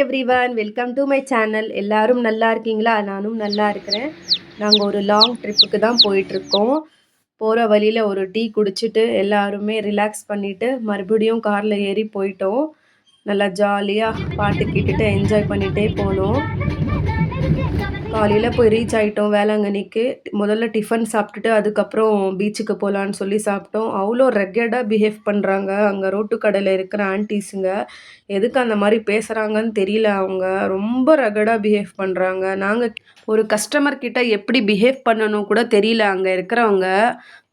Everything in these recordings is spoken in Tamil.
Everyone welcome to my channel. எல்லாரும் நல்லா இருக்கீங்களா? நானும் நல்லா இருக்கிறேன். நாங்கள் ஒரு லாங் ட்ரிப்புக்கு தான் போயிட்டுருக்கோம். போகிற வழியில் ஒரு டீ குடிச்சிட்டு எல்லாருமே ரிலாக்ஸ் பண்ணிவிட்டு மறுபடியும் காரில் ஏறி போயிட்டோம். நல்லா ஜாலியாக பாட்டு கேட்டுட்டு என்ஜாய் பண்ணிகிட்டே போனோம். காலையில் போய் ரீச் ஆகிட்டோம் வேளாங்கண்ணிக்கு. முதல்ல டிஃபன் சாப்பிட்டுட்டு அதுக்கப்புறம் பீச்சுக்கு போகலான்னு சொல்லி சாப்பிட்டோம். அவ்வளோ ரெக்கடாக பிஹேவ் பண்ணுறாங்க அங்கே ரோட்டு கடையில் இருக்கிற ஆன்டிஸுங்க. எதுக்கு அந்த மாதிரி பேசுகிறாங்கன்னு தெரியல. அவங்க ரொம்ப ரெக்கடாக பிஹேவ் பண்ணுறாங்க. நாங்கள் ஒரு கஸ்டமர் கிட்ட எப்படி பிஹேவ் பண்ணணும் கூட தெரியல. அங்கே இருக்கிறவங்க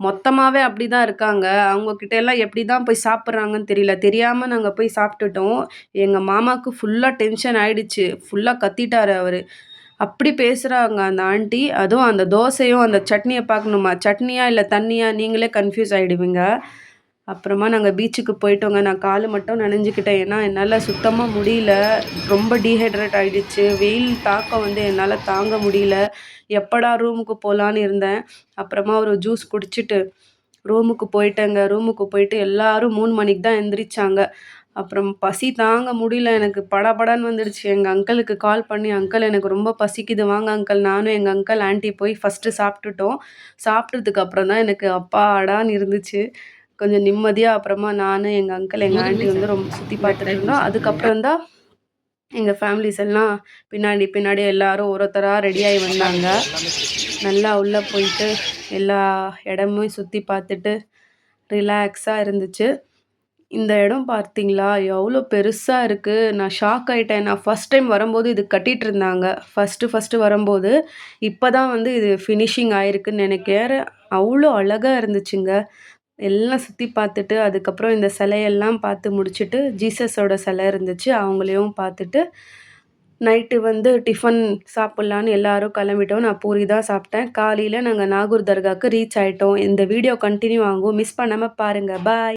மொத்தமாகவே அப்படி தான் இருக்காங்க. அவங்கக்கிட்ட எல்லாம் எப்படி தான் போய் சாப்பிட்றாங்கன்னு தெரியல. தெரியாமல் நாங்கள் போய் சாப்பிட்டுட்டோம். எங்கள் மாமாவுக்கு ஃபுல்லாக டென்ஷன் ஆகிடுச்சு. ஃபுல்லாக கத்திட்டார் அவர். அப்படி பேசுகிறாங்க அந்த ஆண்டி. அதுவும் அந்த தோசையும் அந்த சட்னியை பார்க்கணுமா, சட்னியா இல்லை தண்ணியா, நீங்களே கன்ஃபியூஸ் ஆகிடுவீங்க. அப்புறமா நாங்கள் பீச்சுக்கு போயிட்டோங்க. நான் கால் மட்டும் நனைஞ்சிக்கிட்டேன். ஏன்னா என்னால் சுத்தமாக முடியல. ரொம்ப டீஹைட்ரேட் ஆகிடுச்சு. வெயில் தாக்கம் என்னால் தாங்க முடியல. எப்படா ரூமுக்கு போகலான்னு இருந்தேன். அப்புறமா ஒரு ஜூஸ் குடிச்சிட்டு ரூமுக்கு போயிட்டேங்க. ரூமுக்கு போயிட்டு எல்லாரும் 3 மணிக்கு தான் எந்திரிச்சாங்க. அப்புறம் பசி தாங்க முடியல. எனக்கு படபடன்னு வந்துடுச்சு. எங்கள் அங்கிளுக்கு கால் பண்ணி, அங்கிள் எனக்கு ரொம்ப பசிக்குது, வாங்க அங்கிள். நானும் எங்கள் அங்கிள் ஆண்டி போய் ஃபஸ்ட்டு சாப்பிட்டுட்டோம். சாப்பிட்டதுக்கு அப்புறம் தான் எனக்கு அப்பாடான்னு இருந்துச்சு. கொஞ்சம் நிம்மதியாக அப்புறமா நான், எங்கள் அங்கிள், எங்கள் ஆண்டி ரொம்ப சுற்றி பார்த்துட்டு இருந்தோம். அதுக்கப்புறம் தான் எங்கள் ஃபேமிலிஸ் எல்லாம் பின்னாடி எல்லாரும் ஒருத்தராக ரெடியாகி வந்தாங்க. நல்லா உள்ளே போயிட்டு எல்லா இடமும் சுற்றி பார்த்துட்டு ரிலாக்ஸாக இருந்துச்சு. இந்த இடம் பார்த்தீங்களா எவ்வளோ பெருசாக இருக்குது. நான் ஷாக் ஆகிட்டேன். நான் ஃபஸ்ட் டைம் வரும்போது இது கட்டிகிட்டு இருந்தாங்க. ஃபஸ்ட்டு வரும்போது. இப்போ தான் இது ஃபினிஷிங் ஆகிருக்குன்னு நினைக்கிறேன். அவ்வளோ அழகாக இருந்துச்சுங்க. எல்லாம் சுற்றி பார்த்துட்டு அதுக்கப்புறம் இந்த சிலையெல்லாம் பார்த்து முடிச்சுட்டு ஜீசஸோட சிலை இருந்துச்சு. அவங்களையும் பார்த்துட்டு நைட்டு டிஃபன் சாப்பிட்லான்னு எல்லாரும் கிளம்பிட்டோம். நான் பூரி தான் சாப்பிட்டேன். காலையில் நாங்கள் நாகூர் தர்காவுக்கு ரீச் ஆகிட்டோம். இந்த வீடியோ கண்டினியூ ஆகும். மிஸ் பண்ணாமல் பாருங்கள். பாய்.